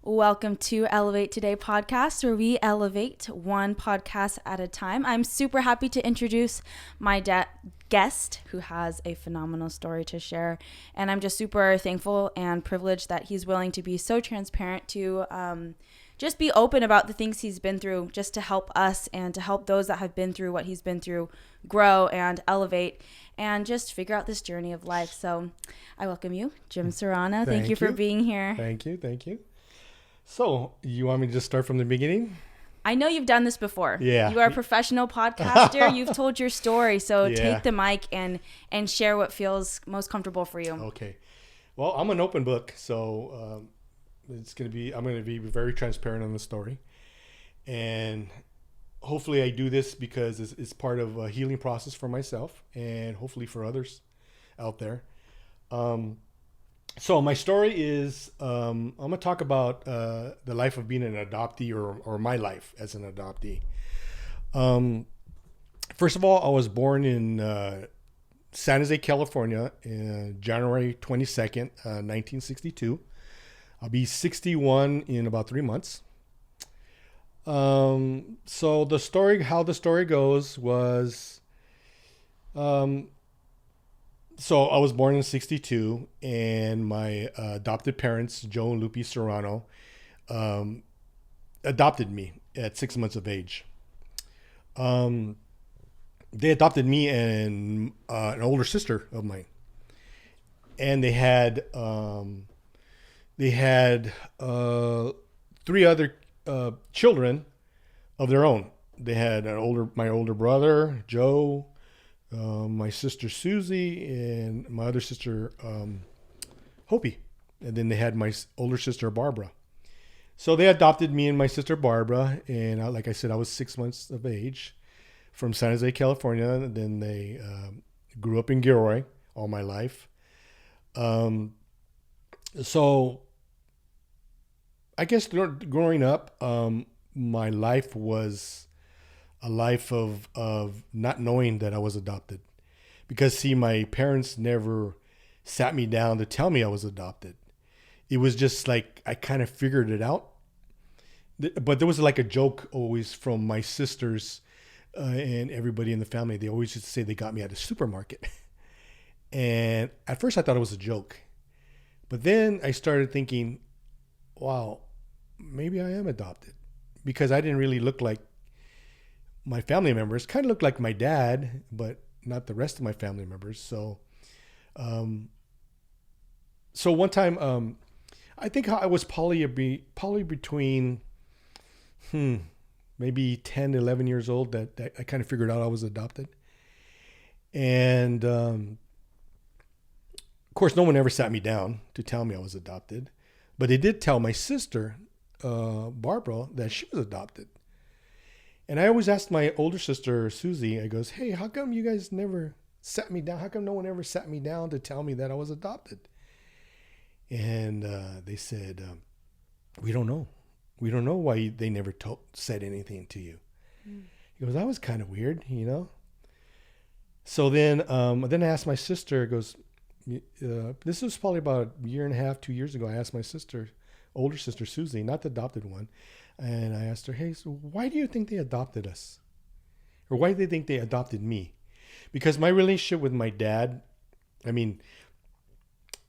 Welcome to Elevate Today podcast, where we elevate one podcast at a time. I'm super happy to introduce my guest, who has a phenomenal story to share. And I'm just super thankful and privileged that he's willing to be so transparent to just be open about the things he's been through, just to help us and to help those that have been through what he's been through grow and elevate and just figure out this journey of life. So I welcome you, Jim Serrano. Thank you for being here. Thank you. So you want me to just start from the beginning? I know you've done this before. Yeah. You are a professional podcaster. You've told your story. So take the mic and share what feels most comfortable for you. Okay. Well, I'm an open book. So I'm going to be very transparent on the story. And hopefully I do this because it's part of a healing process for myself and hopefully for others out there. So my story is, I'm going to talk about the life of being an adoptee or my life as an adoptee. First of all, I was born in San Jose, California, January 22nd, 1962. I'll be 61 in about 3 months. So how the story goes was, so I was born in 62, and my adopted parents, Joe and Lupe Serrano, adopted me at 6 months of age. They adopted me and an older sister of mine, and they had three other children of their own. They had my older brother, Joe, my sister Susie, and my other sister Hopi, and then they had my older sister Barbara. So they adopted me and my sister Barbara, and like I said, I was 6 months of age, from San Jose, California. And then they grew up in Gilroy all my life. So I guess growing up, my life was a life of not knowing that I was adopted, because see, my parents never sat me down to tell me I was adopted. It was just like I kind of figured it out, but there was like a joke always from my sisters and everybody in the family. They always used to say they got me at a supermarket. And at first I thought it was a joke, but then I started thinking, wow, maybe I am adopted, because I didn't really look like my family members. Kind of looked like my dad, but not the rest of my family members. So one time, I think I was probably between maybe 10, 11 years old that I kind of figured out I was adopted. And of course, no one ever sat me down to tell me I was adopted, but they did tell my sister, Barbara, that she was adopted. And I always asked my older sister, Susie, I goes, hey, how come you guys never sat me down? How come no one ever sat me down to tell me that I was adopted? And they said, we don't know. We don't know why they never said anything to you. He goes, that was kind of weird, you know? So then I asked my sister, goes, this was probably about a year and a half, 2 years ago. I asked my sister, older sister, Susie, not the adopted one. And I asked her, hey, so why do you think they adopted us? Or why do they think they adopted me? Because my relationship with my dad, I mean,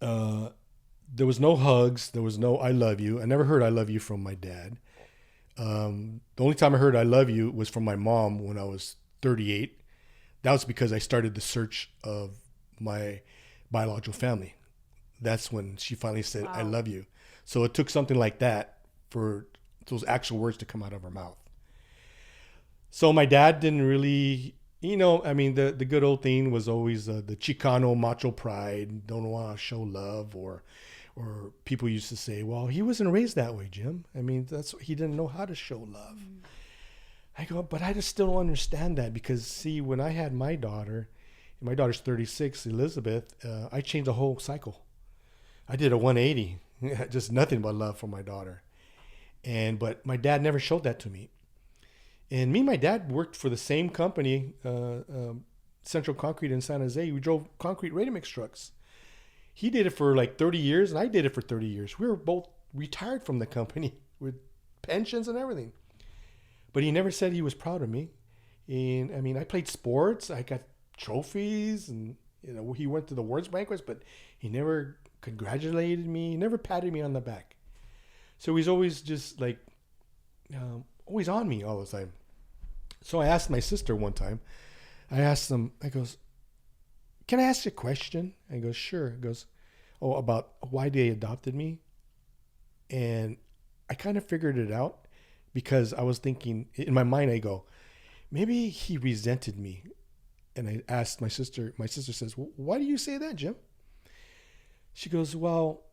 there was no hugs. There was no I love you. I never heard I love you from my dad. The only time I heard I love you was from my mom when I was 38. That was because I started the search of my biological family. That's when she finally said, wow, I love you. So it took something like that for those actual words to come out of her mouth. So my dad didn't really, I mean, the good old thing was always the Chicano macho pride, don't want to show love, or people used to say, well, he wasn't raised that way, Jim. I mean, he didn't know how to show love. I go, but I just still don't understand that, because see, when I had my daughter, and my daughter's 36, Elizabeth, I changed the whole cycle. I did a 180, just nothing but love for my daughter. But my dad never showed that to me. And me and my dad worked for the same company, Central Concrete in San Jose. We drove concrete ready-mix trucks. He did it for like 30 years, and I did it for 30 years. We were both retired from the company with pensions and everything. But he never said he was proud of me. And I mean, I played sports. I got trophies, and he went to the awards banquets, but he never congratulated me. He never patted me on the back. So he's always just like, always on me all the time. So I asked my sister one time. I asked him. I goes, "Can I ask you a question?" And he goes, "Sure." He goes, "Oh, about why they adopted me." And I kind of figured it out because I was thinking in my mind. I go, maybe he resented me. And I asked my sister. My sister says, "Well, why do you say that, Jim?" She goes, "Well,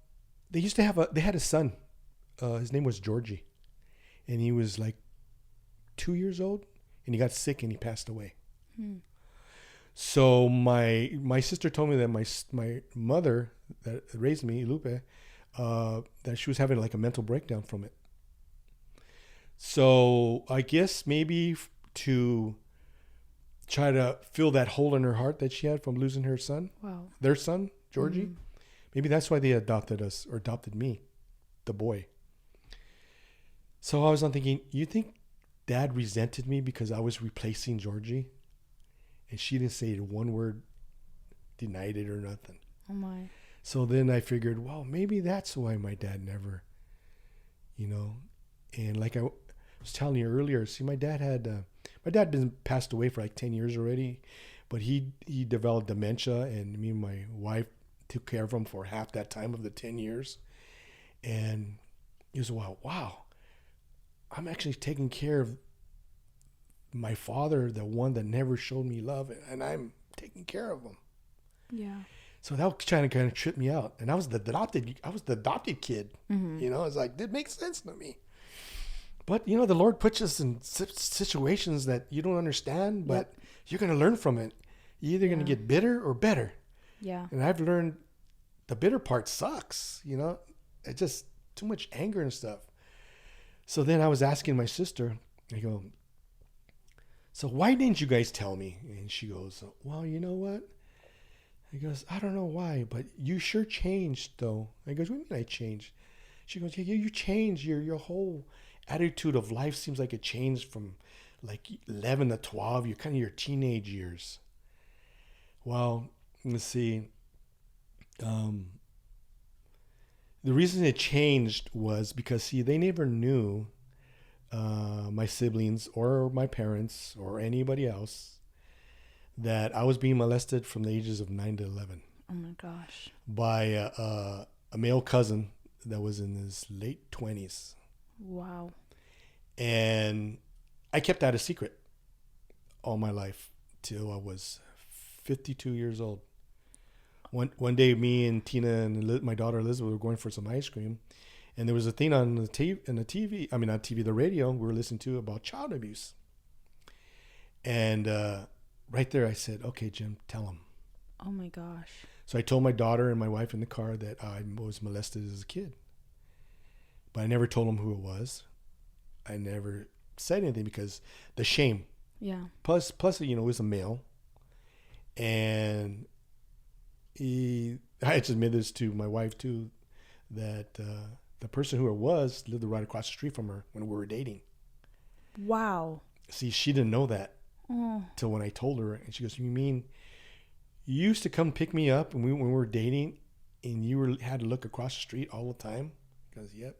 they had a son. His name was Georgie, and he was like 2 years old, and he got sick and he passed away." So my sister told me that my mother that raised me, Lupe, that she was having like a mental breakdown from it. So I guess maybe to try to fill that hole in her heart that she had from losing her son, their son, Georgie, maybe that's why they adopted us, or adopted me, the boy. So I was on thinking, you think Dad resented me because I was replacing Georgie? And she didn't say one word, denied it or nothing. Oh my. So then I figured, well, maybe that's why my dad never, and like I was telling you earlier, see, my dad been passed away for like 10 years already, but he developed dementia, and me and my wife took care of him for half that time of the 10 years. And it was, wow, I'm actually taking care of my father, the one that never showed me love, and I'm taking care of him. Yeah. So that was trying to kind of trip me out. And I was the adopted kid. It's like, it makes sense to me. But, the Lord puts us in situations that you don't understand, but you're going to learn from it. You're either going to get bitter or better. Yeah. And I've learned the bitter part sucks, It's just too much anger and stuff. So then I was asking my sister, I go, "So why didn't you guys tell me?" And she goes, "Well, you know what?" He goes, "I don't know why, but you sure changed, though." I goes, "What do you mean I changed?" She goes, "Yeah, you changed. Your whole attitude of life seems like it changed from like 11 to 12. You're kind of your teenage years." Well, let's see. The reason it changed was because, see, they never knew my siblings or my parents or anybody else that I was being molested from the ages of 9 to 11. Oh my gosh. By a male cousin that was in his late 20s. Wow. And I kept that a secret all my life till I was 52 years old. One day, me and Tina and my daughter Elizabeth were going for some ice cream, and there was a thing on the the radio we were listening to about child abuse. And right there I said, "Okay, Jim, tell him." Oh my gosh. So I told my daughter and my wife in the car that I was molested as a kid. But I never told them who it was. I never said anything because the shame. Yeah. Plus, it was a male. And I just admitted this to my wife too, that the person who it was lived right across the street from her when we were dating. Wow. See, she didn't know that till when I told her. And she goes, "You mean you used to come pick me up when we were dating, and you had to look across the street all the time?" He goes, "Yep."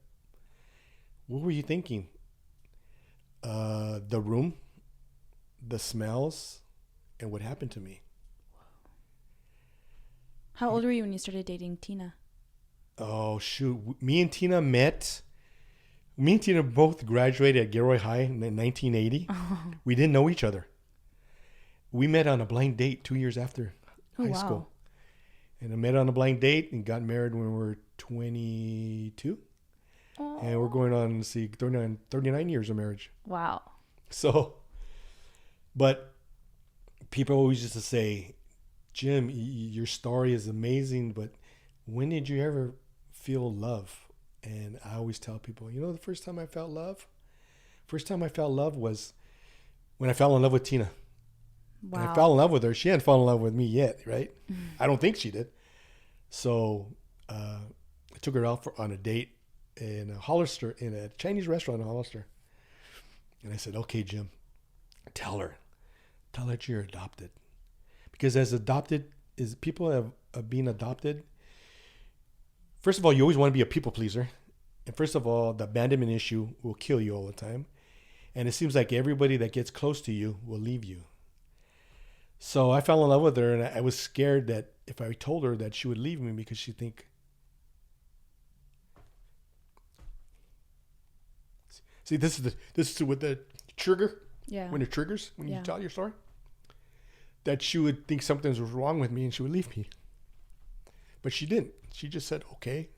"What were you thinking?" The room, the smells, and what happened to me. How old were you when you started dating Tina? Oh, shoot. Me and Tina both graduated at Gilroy High in 1980. Oh. We didn't know each other. We met on a blind date 2 years after high school. And I met on a blind date and got married when we were 22. Oh. And we're going on, 39 years of marriage. Wow. So, but people always used to say, "Jim, your story is amazing, but when did you ever feel love?" And I always tell people, the first time I felt love? First time I felt love was when I fell in love with Tina. Wow. And I fell in love with her. She hadn't fallen in love with me yet, right? I don't think she did. So I took her out on a date in a Hollister, in a Chinese restaurant in Hollister. And I said, okay, Jim, tell her that you're adopted. Because as adopted, is people have been adopted. First of all, you always want to be a people pleaser. And first of all, the abandonment issue will kill you all the time. And it seems like everybody that gets close to you will leave you. So I fell in love with her, and I was scared that if I told her that she would leave me because she'd think. See, this is with the trigger. Yeah. When it triggers, when Yeah. you tell your story, that she would think something was wrong with me and she would leave me. But she didn't. She just said, okay.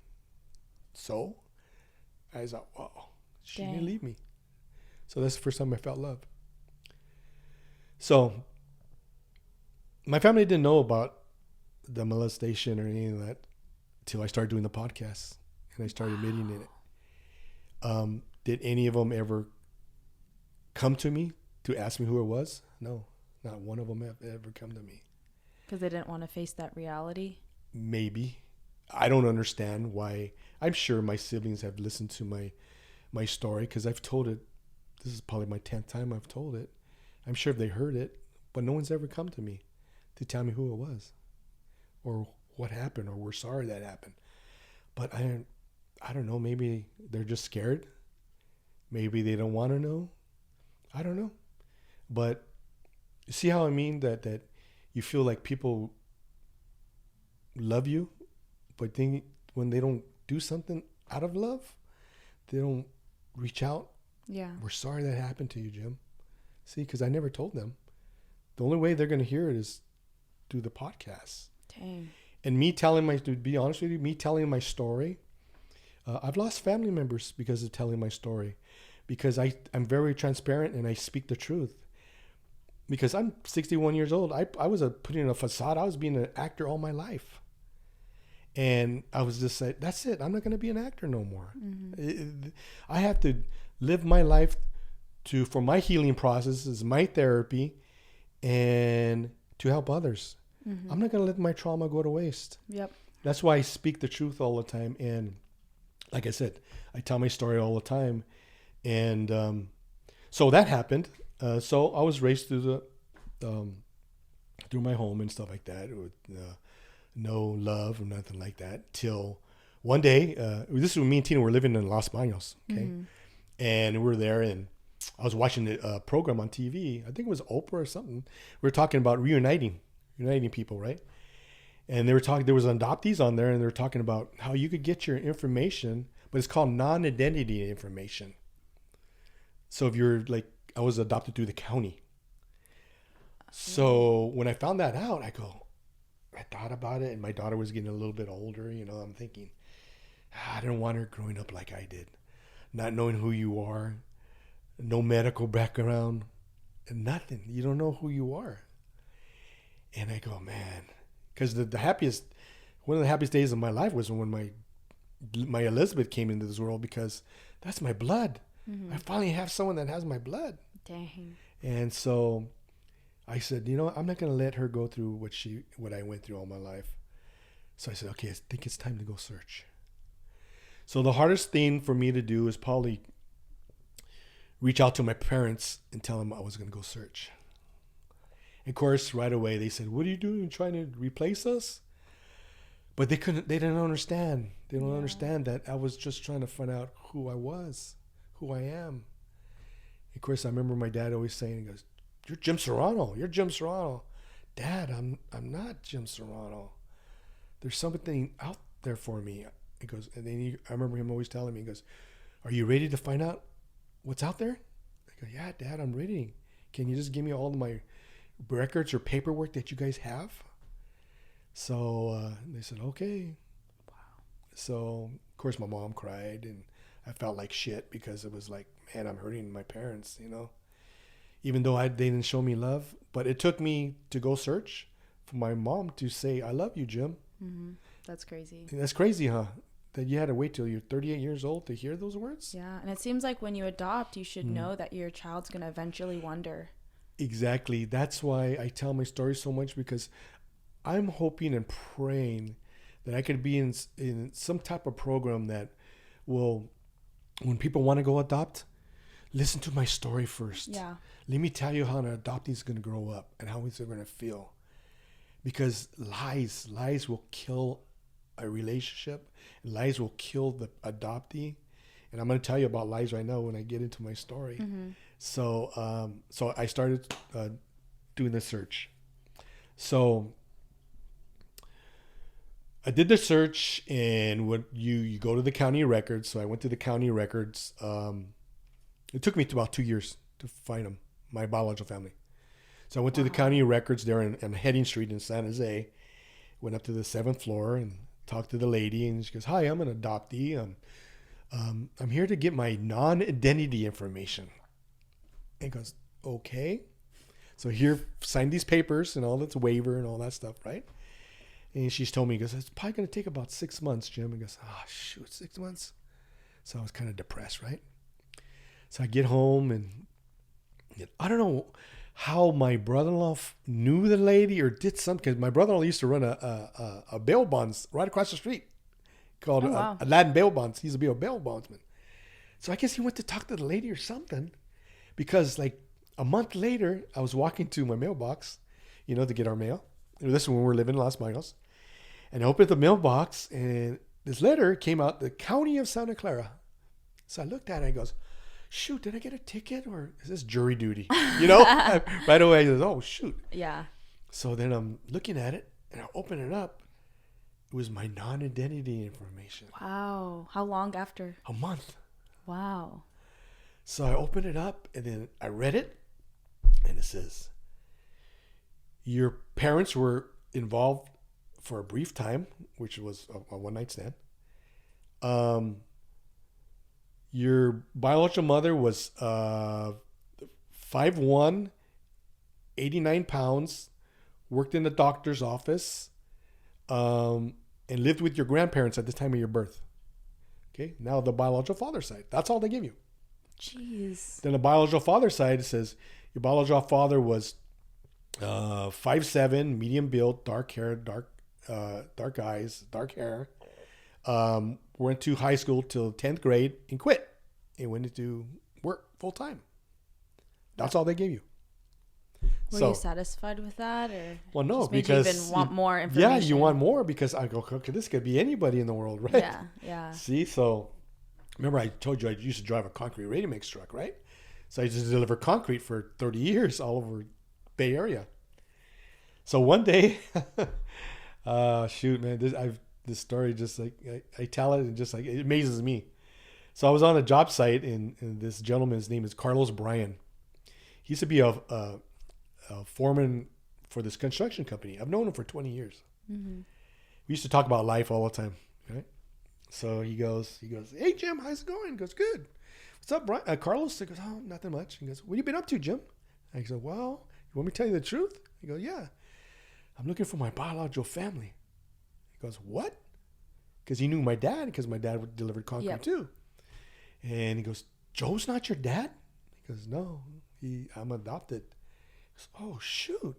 So I was like, wow, she didn't leave me. So that's the first time I felt love. So my family didn't know about the molestation or any of that until I started doing the podcast and I started admitting in it. Did any of them ever come to me to ask me who it was? No, not one of them have ever come to me. Because they didn't want to face that reality? Maybe. I don't understand why. I'm sure my siblings have listened to my story because I've told it. This is probably my 10th time I've told it. I'm sure if they heard it, but no one's ever come to me to tell me who it was or what happened or we're sorry that happened. But I don't know. Maybe they're just scared. Maybe they don't want to know. I don't know. But you see how I mean that you feel like people love you, but then when they don't do something out of love, they don't reach out. Yeah. We're sorry that happened to you, Jim. See, because I never told them. The only way they're going to hear it is through the podcast. Dang. And to be honest with you, me telling my story, I've lost family members because of telling my story. Because I'm very transparent and I speak the truth. Because I'm 61 years old. I was putting in a facade. I was being an actor all my life. And I was just like, that's it. I'm not going to be an actor no more. Mm-hmm. I have to live my life for my healing processes, my therapy, and to help others. Mm-hmm. I'm not going to let my trauma go to waste. Yep. That's why I speak the truth all the time. And like I said, I tell my story all the time. And so that happened. So I was raised through my home and stuff like that, with no love or nothing like that. Till one day, this is when me and Tina were living in Los Baños, okay, mm-hmm. And we were there, and I was watching a program on TV. I think it was Oprah or something. We were talking about reuniting people, right? And they were talking. There was adoptees on there, and they were talking about how you could get your information, but it's called non-identity information. So if you're like, I was adopted through the county. So when I found that out, I thought about it, and my daughter was getting a little bit older. I'm thinking, I didn't want her growing up like I did, not knowing who you are, no medical background, and nothing. You don't know who you are. And I go, man, because one of the happiest days of my life was when my Elizabeth came into this world, because that's my blood. Mm-hmm. I finally have someone that has my blood. Dang. And so I said, I'm not going to let her go through what I went through all my life. So I said, okay, I think it's time to go search. So the hardest thing for me to do is probably reach out to my parents and tell them I was going to go search. Of course, right away they said, what are you doing? Trying to replace us? But they didn't understand. They don't understand that I was just trying to find out who I was, who I am. Of course, I remember my dad always saying, he goes, you're Jim Serrano. You're Jim Serrano. Dad, I'm not Jim Serrano. There's something out there for me. He goes, and then I remember him always telling me, he goes, are you ready to find out what's out there? I go, yeah, Dad, I'm ready. Can you just give me all of my records or paperwork that you guys have? So they said, okay. Wow. So, of course, my mom cried, and I felt like shit, because it was like, man, I'm hurting my parents, even though they didn't show me love. But it took me to go search for my mom to say, I love you, Jim. Mm-hmm. That's crazy. That's crazy, huh? That you had to wait till you're 38 years old to hear those words? Yeah, and it seems like when you adopt, you should know that your child's going to eventually wonder. Exactly. That's why I tell my story so much, because I'm hoping and praying that I could be in some type of program that will, when people want to go adopt, listen to my story first. Yeah. Let me tell you how an adoptee is going to grow up and how he's going to feel. Because lies will kill a relationship. Lies will kill the adoptee. And I'm going to tell you about lies right now when I get into my story. Mm-hmm. So I started doing the search. So I did the search, and when you go to the county records. So I went to the county records. It took me about 2 years to find them, my biological family. So I went to the county records there on Heading Street in San Jose. Went up to the 7th floor and talked to the lady, and she goes, "Hi, I'm an adoptee. I'm here to get my non-identity information." And goes, "Okay." So here, sign these papers and all that's waiver and all that stuff, right? And she's told me, goes, "It's probably going to take about 6 months, Jim." And goes, "Oh, shoot, 6 months?" So I was kind of depressed, right? So I get home, and I don't know how my brother-in-law knew the lady or did something, because my brother-in-law used to run a bail bonds right across the street called Aladdin Bail Bonds. He used to be a bail bondsman. So I guess he went to talk to the lady or something, because like a month later, I was walking to my mailbox, to get our mail. This is when we were living in Los Banos. And I opened the mailbox, and this letter came out, the county of Santa Clara. So I looked at it, and I goes, "Shoot, did I get a ticket, or is this jury duty?" Right away, I goes, "Oh, shoot." Yeah. So then I'm looking at it, and I open it up. It was my non-identity information. Wow. How long after? A month. Wow. So I opened it up, and then I read it, and it says, "Your parents were involved for a brief time," which was a one-night stand. Your biological mother was 5'1", 89 pounds, worked in the doctor's office, and lived with your grandparents at the time of your birth. Okay, now the biological father side. That's all they give you. Jeez. Then the biological father side, it says your biological father was 5'7", medium build, dark hair, dark eyes, dark hair. Went to high school till 10th grade and quit and went into work full time. That's all they gave you. Were you satisfied with that, or well, no, just because you even want more information? Yeah, you want more, because I go, okay, this could be anybody in the world, right? Yeah. See, so remember I told you I used to drive a concrete ready-mix truck, right? So I used to deliver concrete for 30 years all over Bay Area. So one day, shoot, man, this story, just like I tell it, and just like it amazes me. So I was on a job site, and this gentleman's name is Carlos Bryan. He used to be a foreman for this construction company. I've known him for 20 years. Mm-hmm. We used to talk about life all the time, right? So he goes, "Hey Jim, how's it going?" He goes, "Good." "What's up, Brian?" Carlos? He goes, "Oh, nothing much." He goes, "What have you been up to, Jim?" I said, "Well, you want me to tell you the truth?" He goes, "Yeah. I'm looking for my biological family." He goes, "What?" Because he knew my dad, because my dad delivered concrete too. And he goes, "Joe's not your dad?" He goes, "No, I'm adopted." He goes, "Oh, shoot.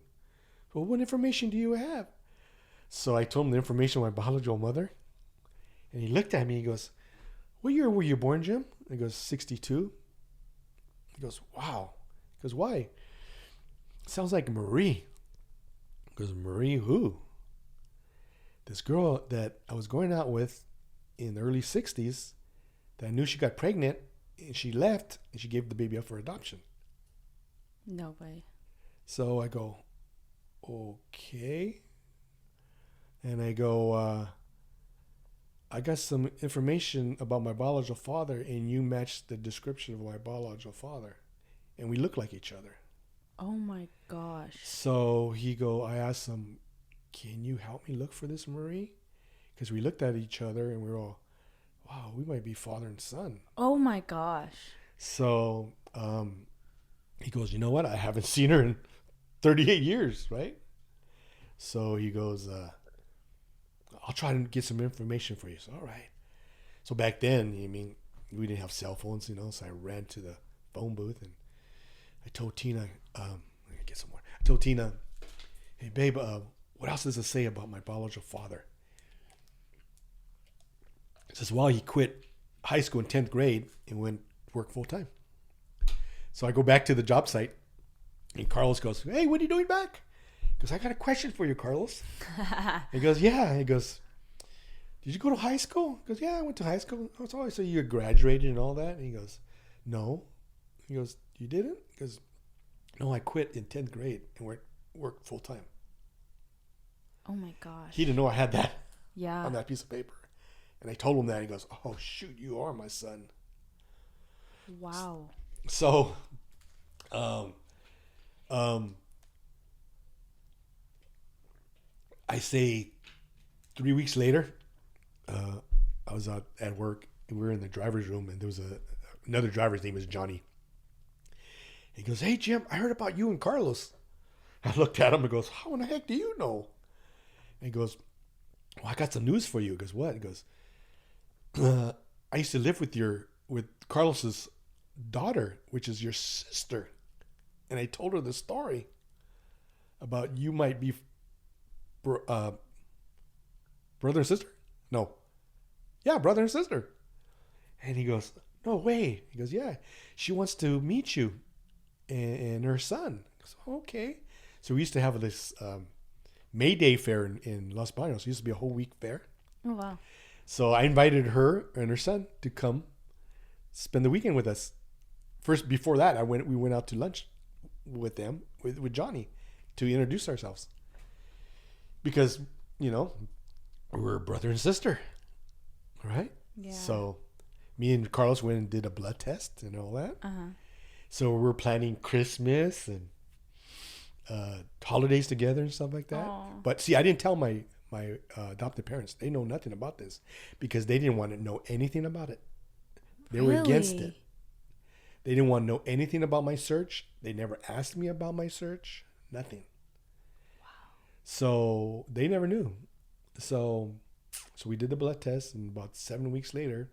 Well, what information do you have?" So I told him the information of my biological mother. And he looked at me. He goes, "What year were you born, Jim?" He goes, 62. He goes, "Wow." He goes, "Why?" "Sounds like Marie." He goes, "Marie who?" "This girl that I was going out with in the early 60s, that I knew she got pregnant, and she left, and she gave the baby up for adoption." No way. So I go, "Okay." And I go, "I got some information about my biological father, and you match the description of my biological father, and we look like each other." Oh my gosh. So I asked him, "Can you help me look for this Marie?" Because we looked at each other, and we were all, wow, we might be father and son. Oh my gosh. So he goes, "You know what? I haven't seen her in 38 years, right?" So he goes, "I'll try to get some information for you." So, all right. So back then, we didn't have cell phones, so I ran to the phone booth, and I told Tina, let me get some more. I told Tina, "Hey, babe, what else does it say about my biological father?" says, well, he quit high school in 10th grade and went work full time. So I go back to the job site, and Carlos goes, hey, what are you doing back? He goes, I got a question for you, Carlos. He goes, yeah. He goes, did you go to high school? He goes, yeah, I went to high school. Oh, so you graduated and all that? And he goes, no. He goes, you didn't? He goes, no, I quit in 10th grade and worked full time. Oh my gosh. He didn't know I had that on that piece of paper. And I told him that. He goes, oh, shoot, you are my son. Wow. So, I say 3 weeks later, I was out at work, and we were in the driver's room, and there was another driver's name was Johnny. He goes, hey, Jim, I heard about you and Carlos. I looked at him and goes, how in the heck do you know? And he goes, well, I got some news for you. He goes, what? He goes, I used to live with Carlos's daughter, which is your sister. And I told her the story about you might be brother and sister? No. Yeah, brother and sister. And he goes, no way. He goes, yeah, she wants to meet you and her son. I goes, okay. So we used to have this May Day fair in Los Banos. It used to be a whole week fair. Oh, wow. So I invited her and her son to come spend the weekend with us. First, before that, we went out to lunch with them, with Johnny, to introduce ourselves. Because, we're brother and sister, right? Yeah. So me and Carlos went and did a blood test and all that. Uh-huh. So we're planning Christmas and holidays together and stuff like that. Aww. But see, I didn't tell my adopted parents. They know nothing about this because they didn't want to know anything about it. They were against it. They didn't want to know anything about my search. They never asked me about my search. Nothing. Wow. So they never knew. So we did the blood test, and about 7 weeks later,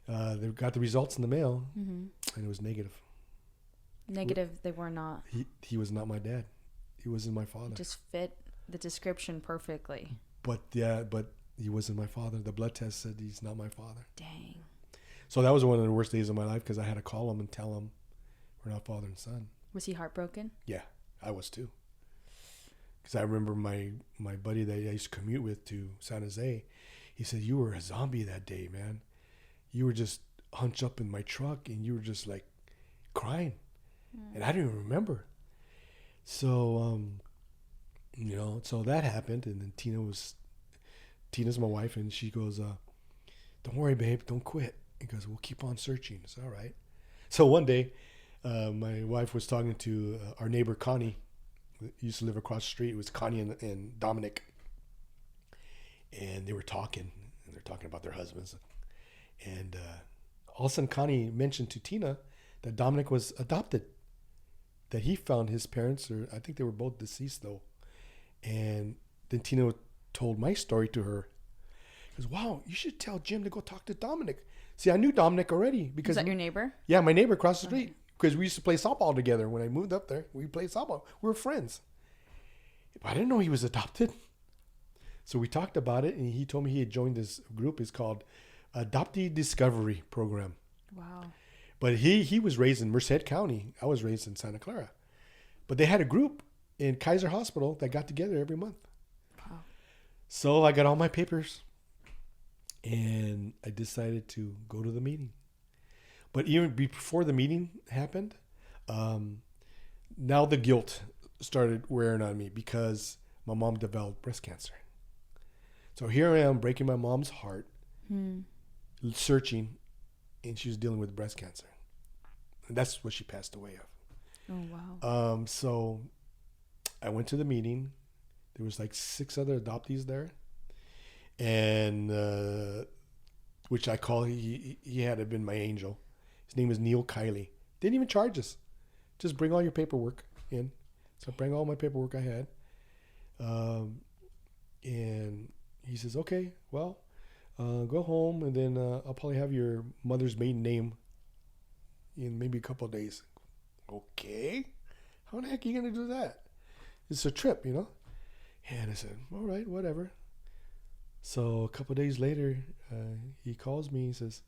they got the results in the mail, and it was negative. Negative. They were not. He was not my dad. He wasn't my father. Just fit the description perfectly. But he wasn't my father. The blood test said he's not my father. Dang. So that was one of the worst days of my life because I had to call him and tell him we're not father and son. Was he heartbroken? Yeah, I was too. Because I remember my buddy that I used to commute with to San Jose, he said, you were a zombie that day, man. You were just hunched up in my truck and you were just like crying. And I didn't even remember. So, so that happened. And then Tina's my wife, and she goes, don't worry, babe, don't quit. He goes, we'll keep on searching. It's all right. So one day, my wife was talking to our neighbor, Connie, who used to live across the street. It was Connie and Dominic. And they were talking, and they're talking about their husbands. And all of a sudden, Connie mentioned to Tina that Dominic was adopted, that he found his parents, or I think they were both deceased, though. And then Tina told my story to her. She goes, wow, you should tell Jim to go talk to Dominic. See, I knew Dominic already. Because was that your neighbor? Yeah, my neighbor across the street. Because we used to play softball together. When I moved up there, we played softball. We were friends. But I didn't know he was adopted. So we talked about it, and he told me he had joined this group. It's called Adoptee Discovery Program. Wow. But he was raised in Merced County. I was raised in Santa Clara. But they had a group in Kaiser Hospital that got together every month. Wow. So I got all my papers. And I decided to go to the meeting. But even before the meeting happened, now the guilt started wearing on me because my mom developed breast cancer. So here I am breaking my mom's heart, searching, and she was dealing with breast cancer. And that's what she passed away of. Oh, wow. So I went to the meeting. There was like 6 other adoptees there. And which I call, he had to have been my angel. His name was Neil Kiley. Didn't even charge us. Just bring all your paperwork in. So I bring all my paperwork I had. And he says, okay, well, go home, and then I'll probably have your mother's maiden name in maybe a couple of days. Okay. How the heck are you going to do that? It's a trip, And I said, all right, whatever. So a couple of days later, he calls me. He says,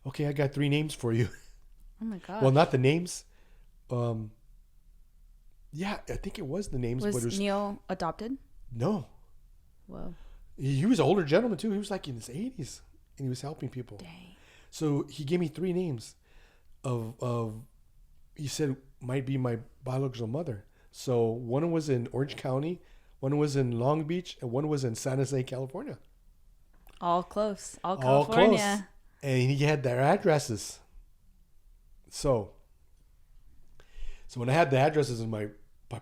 "Okay, I got 3 names for you." Oh my gosh. Well, not the names. Yeah, I think it was the names. Was but it was, Neil adopted? no. Whoa. He was an older gentleman too. He was like in his 80s, and he was helping people. Dang. So he gave me 3 names of he said might be my biological mother. So one was in Orange County, one was in Long Beach, and one was in San Jose, California. All close. All All California. close. And he had their addresses. So when I had the addresses in my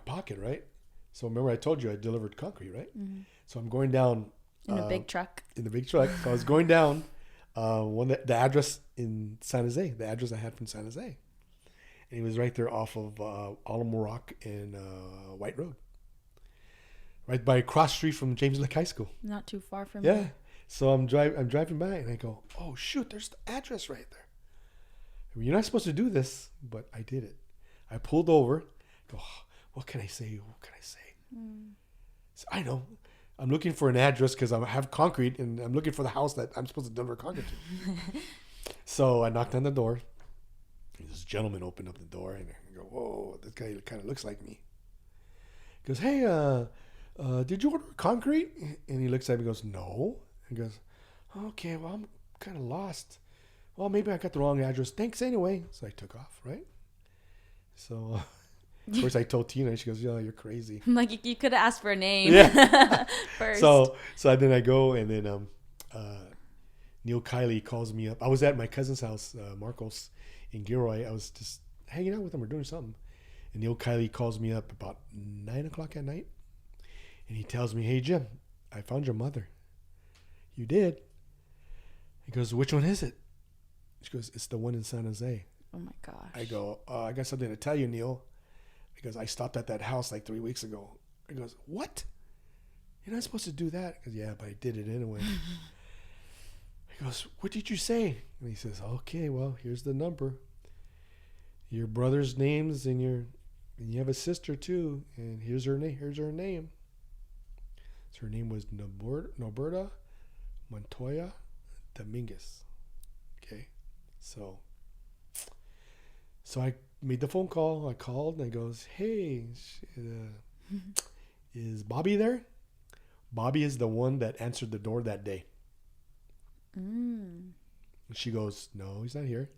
pocket, right? So remember I told you I delivered concrete, right? Mm-hmm. So I'm going down In a big truck. in the big truck. So I was going down the address in San Jose, the address I had from San Jose. And he was right there off of Alamo Rock and White Road. Right by cross street from James Lick High School. Not too far from Yeah. here. So I'm driving by and I go, oh shoot, there's the address right there. You're not supposed to do this, but I did it. I pulled over, go, oh, what can I say? What can I say? So I know. I'm looking for an address because I have concrete and I'm looking for the house that I'm supposed to deliver concrete to. So I knocked on the door. This gentleman opened up the door and I go, whoa, this guy kind of looks like me. He goes, hey, did you order concrete? And he looks at me and goes, no. He goes, okay, well, I'm kind of lost. Well, maybe I got the wrong address. Thanks anyway. So I took off, right? So, of course, I told Tina. She goes, yeah, you're crazy. Like, you could have asked for a name first. So then I go, and then Neil Kiley calls me up. I was at my cousin's house, Marcos, in Gilroy. I was just hanging out with him or doing something. And Neil Kiley calls me up about 9 o'clock at night. And he tells me, hey, Jim, I found your mother. You did? He goes, which one is it? She goes, it's the one in San Jose. Oh my gosh. I go, I got something to tell you, Neil. Because I stopped at that house like 3 weeks ago. He goes, what? You're not supposed to do that. I goes, yeah, but I did it anyway. He goes, what did you say? And he says, okay, well, here's the number. Your brother's names and you have a sister too. And here's her name. So her name was Norberta Montoya Dominguez. Okay. So I made the phone call. I called and I goes, hey, is Bobby there? Bobby is the one that answered the door that day. And she goes, no, he's not here.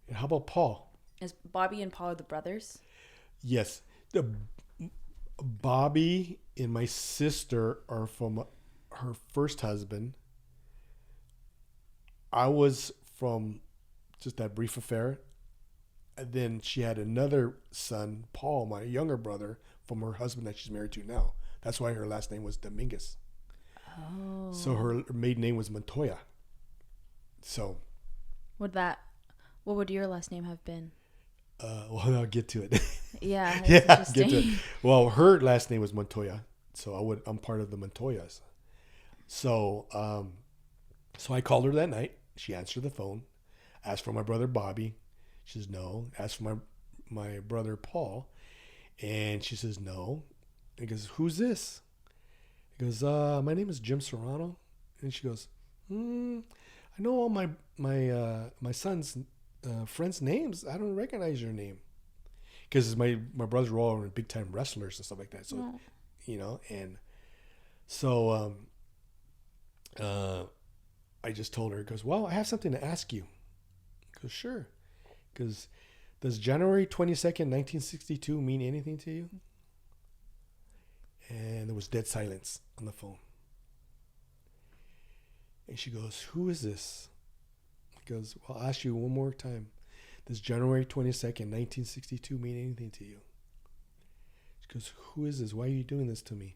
And how about Paul? Is Bobby and Paul the brothers? Yes. Bobby and my sister are from her first husband. I was from just that brief affair. And then she had another son, Paul, my younger brother, from her husband that she's married to now. That's why her last name was Dominguez. Oh. So her maiden name was Montoya. So. What would your last name have been? Well, I'll get to it. Yeah. Yeah, get to it. Well, her last name was Montoya. So I'm part of the Montoyas. So, so I called her that night. She answered the phone, asked for my brother Bobby. She says no. Asked for my brother Paul, and she says no. And he goes, who's this? He goes, my name is Jim Serrano. And she goes, I know all my son's friends' names. I don't recognize your name, because my brothers were all big time wrestlers and stuff like that. So, and so I just told her, goes, well, I have something to ask you. He goes, sure. Because does January 22nd, 1962 mean anything to you? And there was dead silence on the phone. And she goes, who is this? He goes, well, I'll ask you one more time. Does January 22nd, 1962 mean anything to you? She goes, who is this? Why are you doing this to me?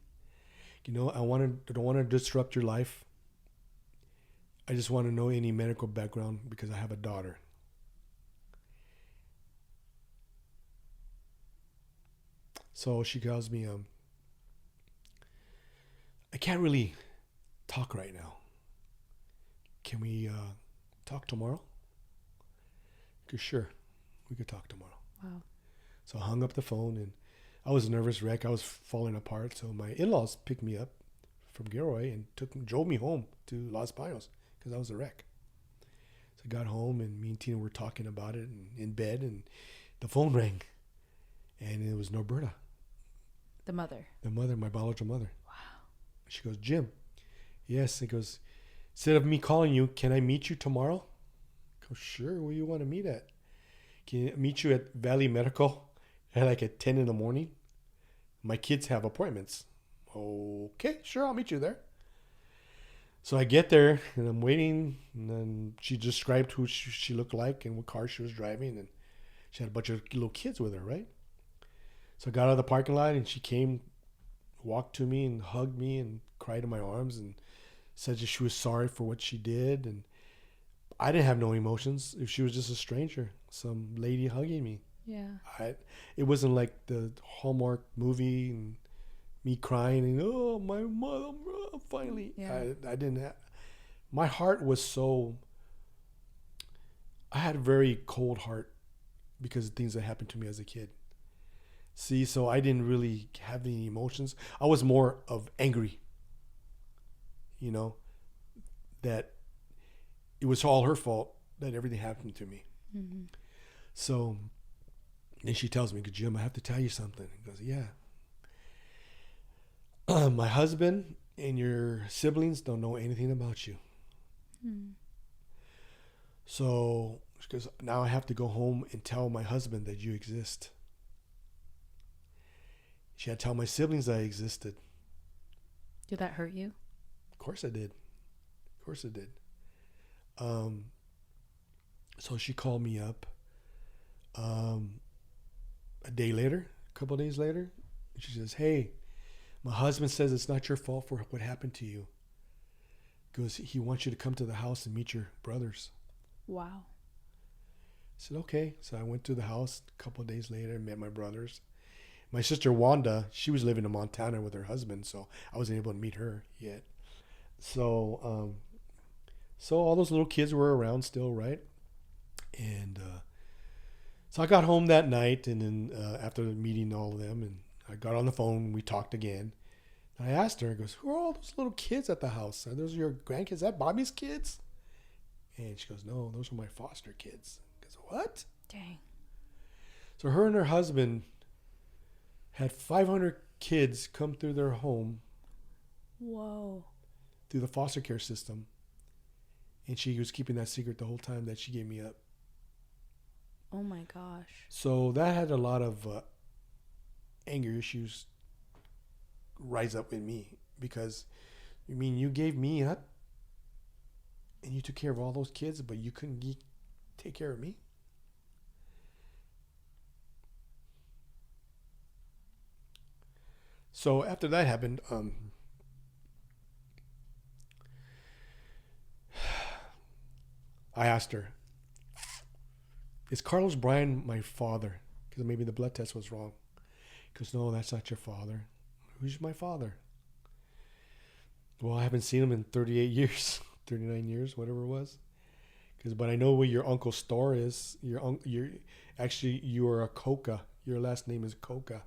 I don't want to disrupt your life. I just want to know any medical background because I have a daughter. So she tells me, I can't really talk right now. Can we talk tomorrow? Because sure, we could talk tomorrow. Wow. So I hung up the phone and I was a nervous wreck. I was falling apart. So my in-laws picked me up from Gilroy and drove me home to Los Banos because I was a wreck. So I got home and me and Tina were talking about it and in bed, and the phone rang, and it was Norberta. The mother. The mother, my biological mother. Wow. She goes, Jim. Yes. He goes, instead of me calling you, can I meet you tomorrow? I go, sure. Where you want to meet at? Can I meet you at Valley Medical at 10 in the morning? My kids have appointments. Okay, sure. I'll meet you there. So I get there and I'm waiting, and then she described who she looked like and what car she was driving, and she had a bunch of little kids with her, right? So I got out of the parking lot and she came, walked to me and hugged me and cried in my arms and said that she was sorry for what she did. And I didn't have no emotions. If she was just a stranger, some lady hugging me. Yeah. It wasn't like the Hallmark movie and me crying and, oh, my mother, finally. Yeah. I didn't have, my heart was so, I had a very cold heart because of things that happened to me as a kid. See, so I didn't really have any emotions. I was more of angry, that it was all her fault that everything happened to me. Mm-hmm. So then she tells me, Jim, I have to tell you something. He goes, yeah. My husband and your siblings don't know anything about you. Mm. So she goes, now I have to go home and tell my husband that you exist. She had to tell my siblings I existed. Did that hurt you? Of course I did. Of course it did. So she called me up a day later, a couple of days later. She says, hey, my husband says it's not your fault for what happened to you. Because he wants you to come to the house and meet your brothers. Wow. I said, okay. So I went to the house a couple of days later and met my brothers. My sister Wanda, she was living in Montana with her husband, so I wasn't able to meet her yet. So, so all those little kids were around still, right? And so I got home that night, and then after meeting all of them, and I got on the phone, we talked again. And I asked her, I goes, who are all those little kids at the house? Are those your grandkids? Is that Bobby's kids? And she goes, no, those are my foster kids. I goes, what? Dang. So her and her husband had 500 kids come through their home. Whoa. Through the foster care system. And she was keeping that secret the whole time that she gave me up. Oh my gosh. So that had a lot of anger issues rise up in me, because you gave me up and you took care of all those kids, but you couldn't take care of me. So after that happened, I asked her, is Carlos Bryan my father? Because maybe the blood test was wrong. Because no, that's not your father. Who's my father? Well, I haven't seen him in 38 years, 39 years, whatever it was. But I know where your uncle's store is. You are a Coca. Your last name is Coca.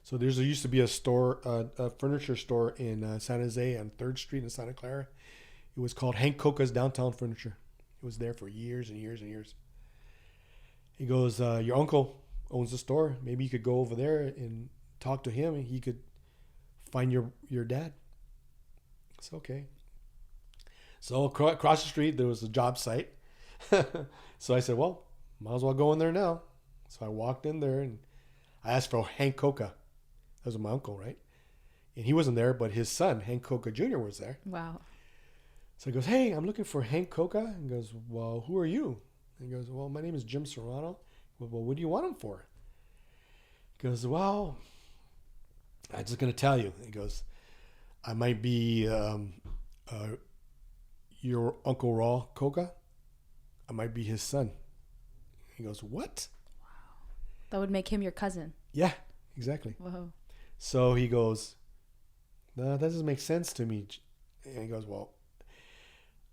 So there used to be a store, a furniture store in San Jose on 3rd Street in Santa Clara. It was called Hank Coca's Downtown Furniture. It was there for years and years and years. He goes, your uncle owns the store. Maybe you could go over there and talk to him, and he could find your dad. It's okay. So across the street, there was a job site. So I said, well, might as well go in there now. So I walked in there and I asked for Hank Coca. That was my uncle, right? And he wasn't there, but his son, Hank Coca Jr., was there. Wow. So he goes, hey, I'm looking for Hank Coca. And goes, well, who are you? And he goes, well, my name is Jim Serrano. Well, what do you want him for? He goes, well, I'm just going to tell you. He goes, I might be your Uncle Raw Coca. I might be his son. He goes, what? Wow. That would make him your cousin. Yeah, exactly. Whoa. So he goes, no, that doesn't make sense to me. And he goes, well,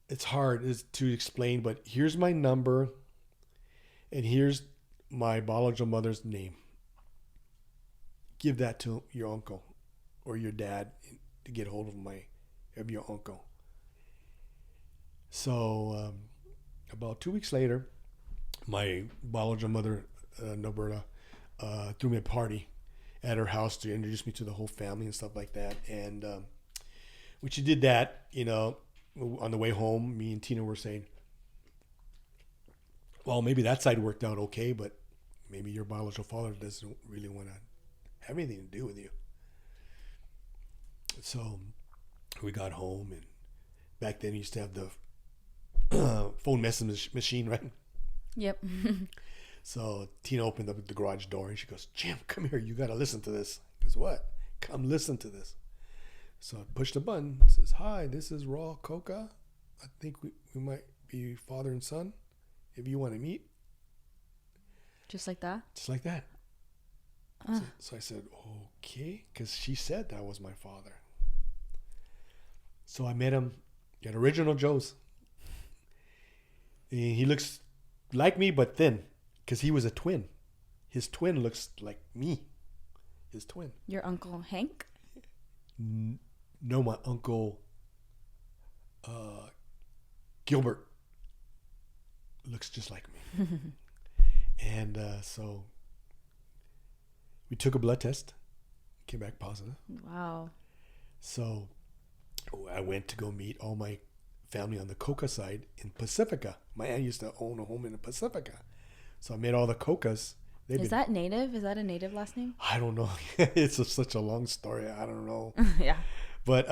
it's hard to explain, but here's my number and here's my biological mother's name. Give that to your uncle or your dad to get hold of your uncle. So about 2 weeks later, my biological mother, Noberta, threw me a party at her house to introduce me to the whole family and stuff like that. And when she did that, on the way home, me and Tina were saying, well, maybe that side worked out okay, but maybe your biological father doesn't really want to have anything to do with you. So we got home, and back then we used to have the phone message machine, right? Yep. So Tina opened up the garage door and she goes, Jim, come here. You got to listen to this. He goes, what? Come listen to this. So I pushed the button. It says, hi, this is Raw Coca. I think we might be father and son if you want to meet. Just like that? Just like that. So I said, okay, because she said that was my father. So I met him at Original Joe's. And he looks like me, but thin, because he was a twin. His twin looks like me. His twin. Your Uncle Hank? No, my uncle Gilbert looks just like me. And so we took a blood test. Came back positive. Wow. So I went to go meet all my family on the Coca side in Pacifica. My aunt used to own a home in Pacifica. So I met all the Cocas. Is that native? Is that a native last name? I don't know. It's such a long story. I don't know. Yeah. But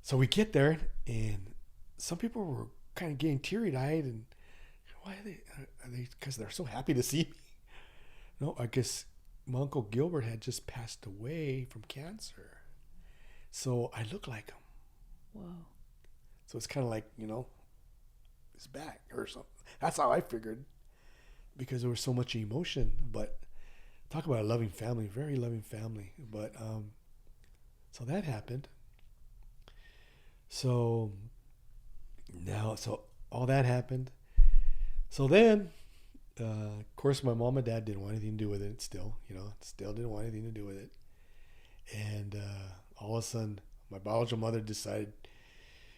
so we get there, and some people were kind of getting teary-eyed, and why are they? Because they're so happy to see me. No, I guess my Uncle Gilbert had just passed away from cancer. So I look like him. Whoa. So it's kind of like, he's back or something. That's how I figured, because there was so much emotion. But talk about a loving family, very loving family. But so that happened. So all that happened. So then, of course, my mom and dad didn't want anything to do with it still, still didn't want anything to do with it. And all of a sudden, my biological mother decided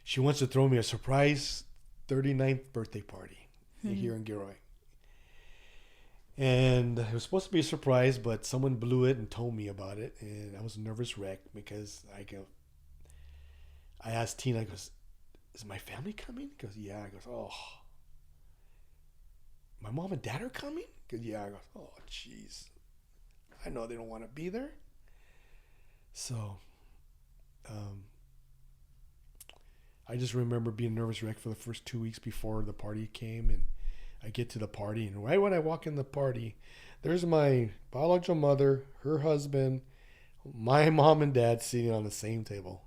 she wants to throw me a surprise 39th birthday party here in Gilroy. And it was supposed to be a surprise, but someone blew it and told me about it. And I was a nervous wreck because I asked Tina, I goes, is my family coming? He goes, yeah. I goes, oh. My mom and dad are coming? He goes, yeah. I goes, oh, jeez. I know they don't want to be there. So, I just remember being nervous wreck for the first 2 weeks before the party came, and I get to the party, and right when I walk in the party, there's my biological mother, her husband, my mom and dad sitting on the same table.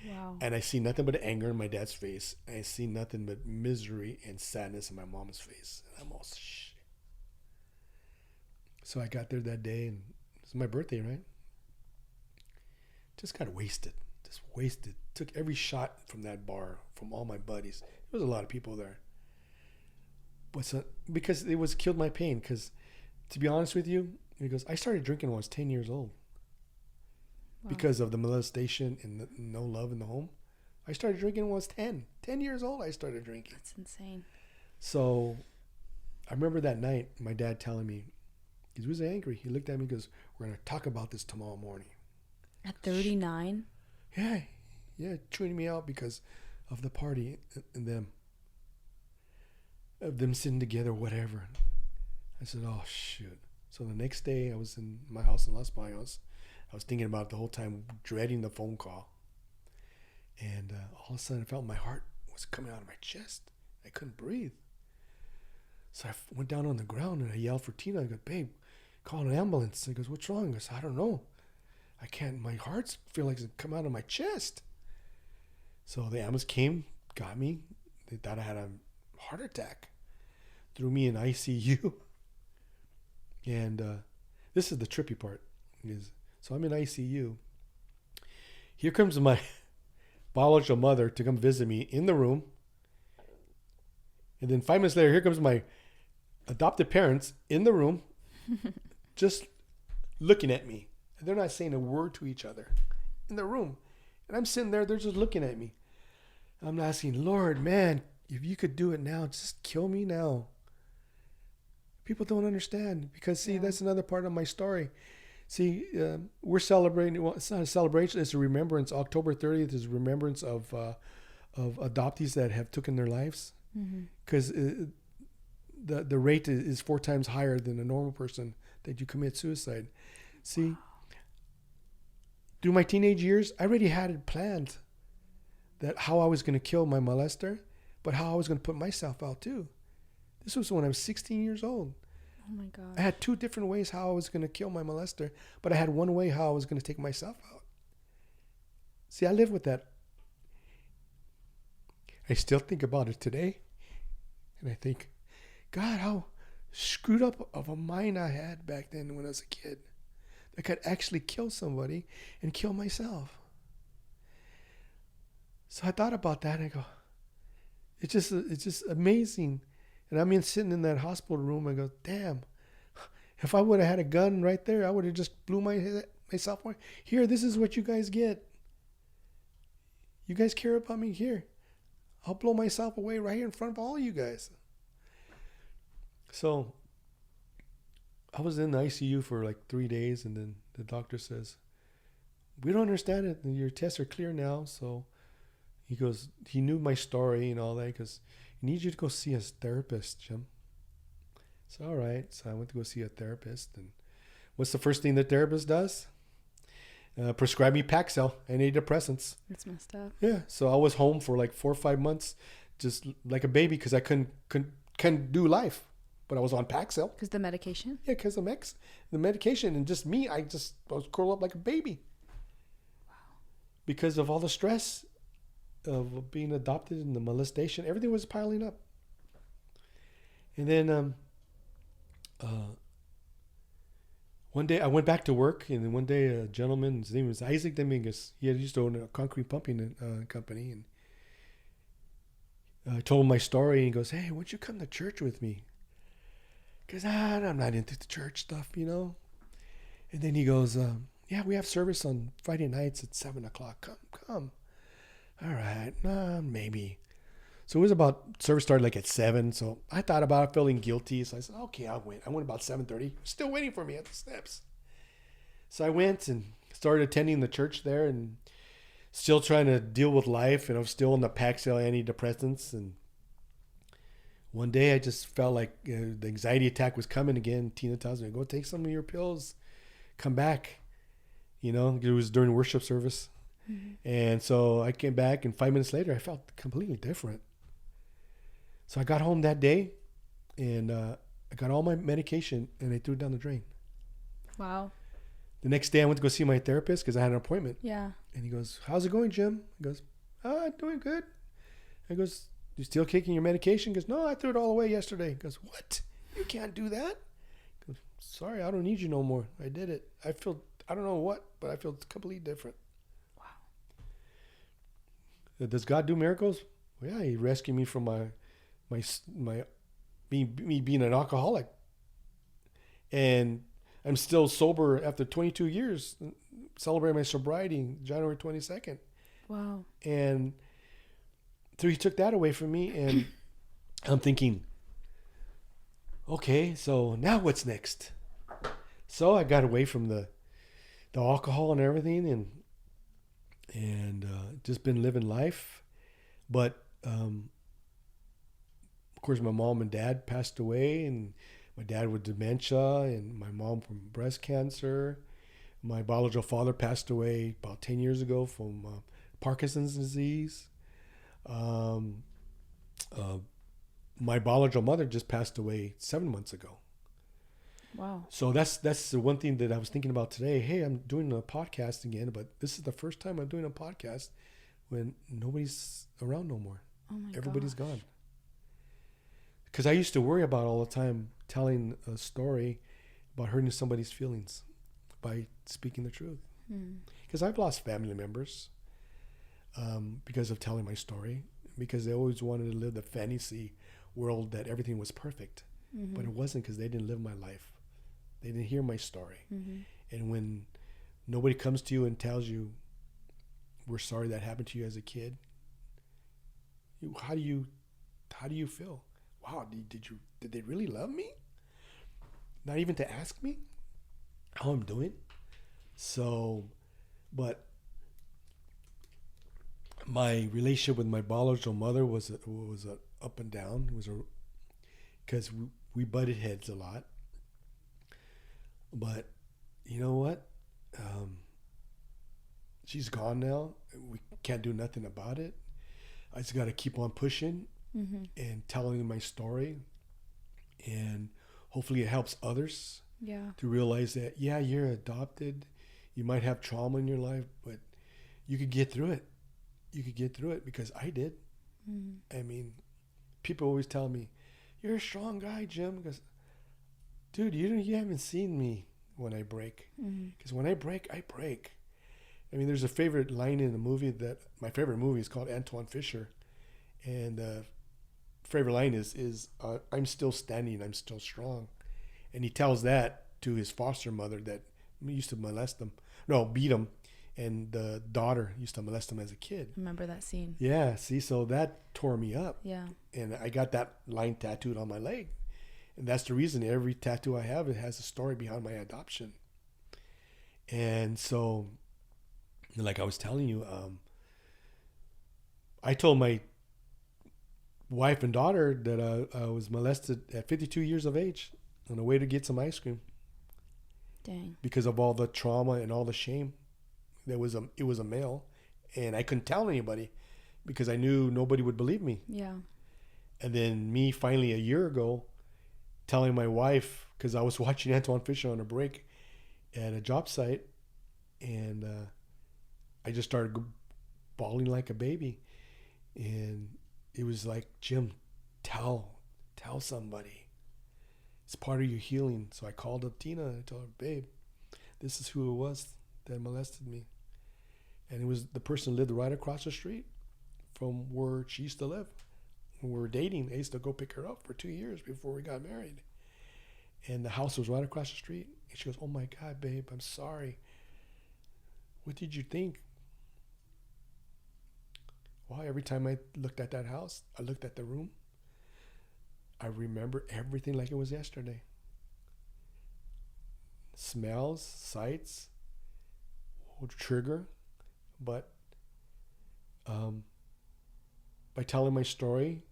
Wow. And I see nothing but anger in my dad's face. And I see nothing but misery and sadness in my mom's face. And I'm all shit. So I got there that day, and it was my birthday, right? Just got wasted. Just wasted. Took every shot from that bar, from all my buddies. There was a lot of people there. But because it was killed my pain. Because to be honest with you, because I started drinking when I was 10 years old. Wow. Because of the molestation and no love in the home. I started drinking when I was 10. 10 years old, I started drinking. That's insane. So I remember that night, my dad telling me, he was angry. He looked at me and goes, we're going to talk about this tomorrow morning. At 39? Yeah, chewing me out because of the party and them. Of them sitting together, whatever. I said, oh, shoot. So the next day, I was in my house in Los Baños. I was thinking about it the whole time, dreading the phone call. And all of a sudden, I felt my heart was coming out of my chest. I couldn't breathe. So I went down on the ground and I yelled for Tina. I go, babe, call an ambulance. He goes, what's wrong? I goes, I don't know. I can't, my heart feels like it's come out of my chest. So the ambulance came, got me. They thought I had a heart attack. Threw me in ICU. And this is the trippy part. So I'm in ICU. Here comes my biological mother to come visit me in the room. And then 5 minutes later, here comes my adopted parents in the room, just looking at me. And they're not saying a word to each other in the room. And I'm sitting there, they're just looking at me. I'm asking, Lord, man, if you could do it now, just kill me now. People don't understand because, see, that's another part of my story. See, we're celebrating. Well, it's not a celebration; it's a remembrance. October 30th is a remembrance of adoptees that have taken their lives, because the rate is 4 times higher than a normal person that you commit suicide. See, through my teenage years, I already had it planned that how I was going to kill my molester, but how I was going to put myself out too. This was when I was 16 years old. Oh my God. I had 2 different ways how I was going to kill my molester, but I had one way how I was going to take myself out. See, I live with that. I still think about it today, and I think, God, how screwed up of a mind I had back then when I was a kid. I could actually kill somebody and kill myself. So I thought about that, and I go, it's just amazing. And I'm sitting in that hospital room. I go, damn, if I would have had a gun right there, I would have just blew myself away. Here, this is what you guys get. You guys care about me? Here, I'll blow myself away right here in front of all you guys. So I was in the ICU for like 3 days, and then the doctor says, we don't understand it. Your tests are clear now. So he goes, he knew my story and all that, because I need you to go see a therapist, Jim. So, all right. So I went to go see a therapist. And what's the first thing the therapist does? Prescribe me Paxil, antidepressants. That's messed up. Yeah. So I was home for like 4 or 5 months, just like a baby, because I couldn't do life. But I was on Paxil. Because the medication? Yeah, because the medication. And just me, I was curled up like a baby. Wow. Because of all the stress of being adopted and the molestation, everything was piling up. And then one day I went back to work, and then one day a gentleman, his name was Isaac Dominguez, he used to own a concrete pumping company, and I told him my story, and he goes, hey, why don't you come to church with me? Because I'm not into the church stuff, you know. And then he goes, yeah, we have service on Friday nights at 7 o'clock. Come. All right, maybe. So it was about, service started like at 7. So I thought about it, feeling guilty. So I said, okay, I'll wait. I went about 7:30. Still waiting for me at the steps. So I went and started attending the church there, and still trying to deal with life. And I was still on the Paxil antidepressants. And one day I just felt like the anxiety attack was coming again. Tina tells me, go take some of your pills. Come back. You know, it was during worship service. And so I came back, and 5 minutes later, I felt completely different. So I got home that day, and I got all my medication, and I threw it down the drain. Wow. The next day, I went to go see my therapist because I had an appointment. Yeah. And he goes, how's it going, Jim? He goes, I'm doing good. I goes, you still taking your medication? He goes, no, I threw it all away yesterday. He goes, what? You can't do that? He goes, sorry, I don't need you no more. I did it. I don't know what, but I feel completely different. Does God do miracles? Well, yeah, he rescued me from my being an alcoholic, and I'm still sober after 22 years. Celebrating my sobriety January 22nd. Wow! And so he took that away from me, and I'm thinking, okay, so now what's next? So I got away from the alcohol and everything, and just been living life. But of course my mom and dad passed away, and my dad with dementia, and my mom from breast cancer. My biological father passed away about 10 years ago from Parkinson's disease. My biological mother just passed away 7 months ago. Wow. So that's the one thing that I was thinking about today. Hey, I'm doing a podcast again, but this is the first time I'm doing a podcast when nobody's around no more. Oh my God. Everybody's gone. Because I used to worry about all the time telling a story about hurting somebody's feelings by speaking the truth. Because I've lost family members because of telling my story, because they always wanted to live the fantasy world that everything was perfect. But it wasn't, because they didn't live my life. They didn't hear my story. And when nobody comes to you and tells you we're sorry that happened to you as a kid. How do you feel? Wow, did they really love me? Not even to ask me how I'm doing. So, but my relationship with my biological mother was a up and down. It was because we butted heads a lot. But you know what? She's gone now. We can't do nothing about it. I just got to keep on pushing and telling my story, and hopefully it helps others to realize that, yeah, you're adopted. You might have trauma in your life, but you could get through it. You could get through it, because I did. I mean, people always tell me, you're a strong guy, Jim. Because, dude, you haven't seen me when I break. Because when I break, I break. I mean, there's a favorite line in the movie that my favorite movie is called Antoine Fisher. And the favorite line is I'm still standing, I'm still strong. And he tells that to his foster mother that used to molest him. No, beat him. And the daughter used to molest him as a kid. Remember that scene? Yeah, see, so that tore me up. Yeah. And I got that line tattooed on my leg. And that's the reason every tattoo I have, it has a story behind my adoption. And so, like I was telling you, I told my wife and daughter that I was molested at 52 years of age on the way to get some ice cream. Dang. Because of all the trauma and all the shame. It was a male, and I couldn't tell anybody because I knew nobody would believe me. Yeah. And then me finally a year ago telling my wife, because I was watching Antoine Fisher on a break at a job site, and I just started bawling like a baby. And it was like, Jim, tell somebody. It's part of your healing. So I called up Tina and I told her, babe, this is who it was that molested me. And it was the person lived right across the street from where she used to live. When we were dating, I used to go pick her up for 2 years before we got married. And the house was right across the street. And she goes, oh my God, babe, I'm sorry. What did you think? Well, every time I looked at that house, I looked at the room, I remember everything like it was yesterday. Smells, sights, would trigger. But by telling my story,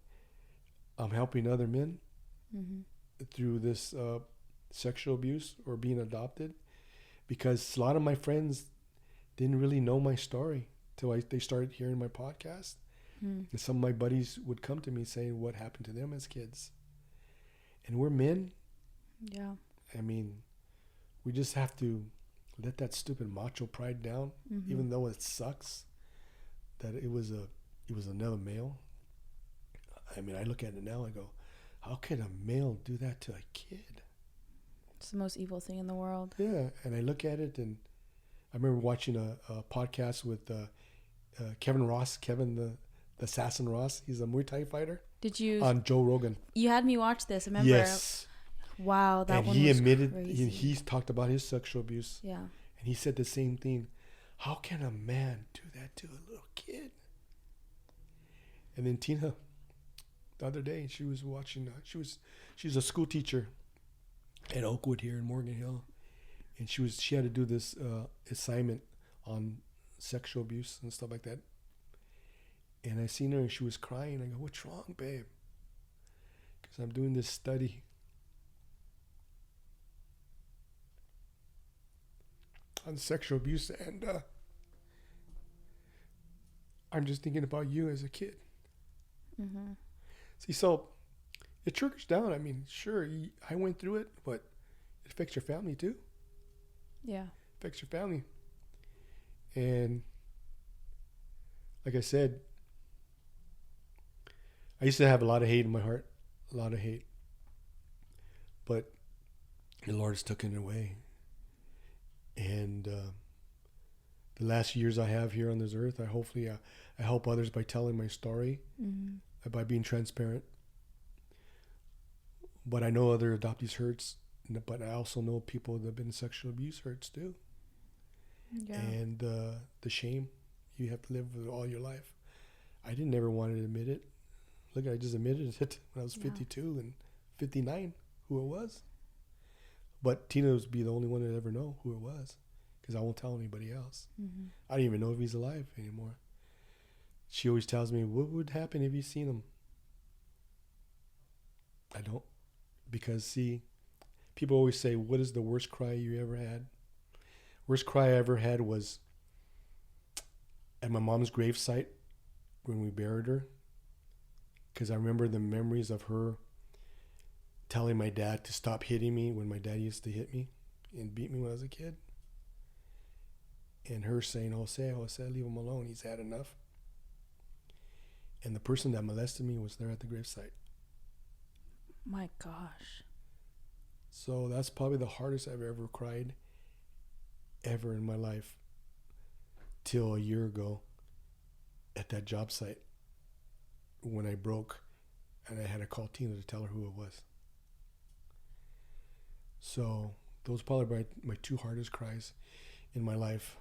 I'm helping other men through this sexual abuse or being adopted, because a lot of my friends didn't really know my story till they started hearing my podcast. And some of my buddies would come to me saying what happened to them as kids. And we're men. Yeah. I mean, we just have to let that stupid macho pride down, even though it sucks that it was another male. I mean, I look at it now and go, how can a male do that to a kid? It's the most evil thing in the world. Yeah, and I look at it, and I remember watching a podcast with Kevin the assassin Ross. He's a Muay Thai fighter. Did you? On Joe Rogan. You had me watch this, remember? Yes. Wow, that and one he was admitted, crazy. he talked about his sexual abuse. Yeah. And he said the same thing. How can a man do that to a little kid? And then Tina, the other day, she was watching. She's a school teacher at Oakwood here in Morgan Hill, and she had to do this assignment on sexual abuse and stuff like that. And I seen her and she was crying. I go, what's wrong, babe? Because I'm doing this study on sexual abuse, and I'm just thinking about you as a kid. See, so it triggers down. I mean, sure, I went through it, but it affects your family too. Yeah. It affects your family. And like I said, I used to have a lot of hate in my heart, a lot of hate. But the Lord has taken it away. And the last years I have here on this earth, I help others by telling my story, by being transparent. But I know other adoptees hurts, but I also know people that have been in sexual abuse hurts too. Yeah. And the shame, you have to live with all your life. I didn't ever want to admit it. Look, I just admitted it when I was 52 and 59, who it was. But Tina would be the only one to ever know who it was, because I won't tell anybody else. I don't even know if he's alive anymore. She always tells me, what would happen if you seen him? I don't. Because, see, people always say, what is the worst cry you ever had? Worst cry I ever had was at my mom's gravesite when we buried her. Because I remember the memories of her telling my dad to stop hitting me when my dad used to hit me and beat me when I was a kid. And her saying, Jose, leave him alone. He's had enough. And the person that molested me was there at the gravesite. My gosh. So that's probably the hardest I've ever cried ever in my life, till a year ago at that job site when I broke and I had to call Tina to tell her who it was. So those are probably my two hardest cries in my life.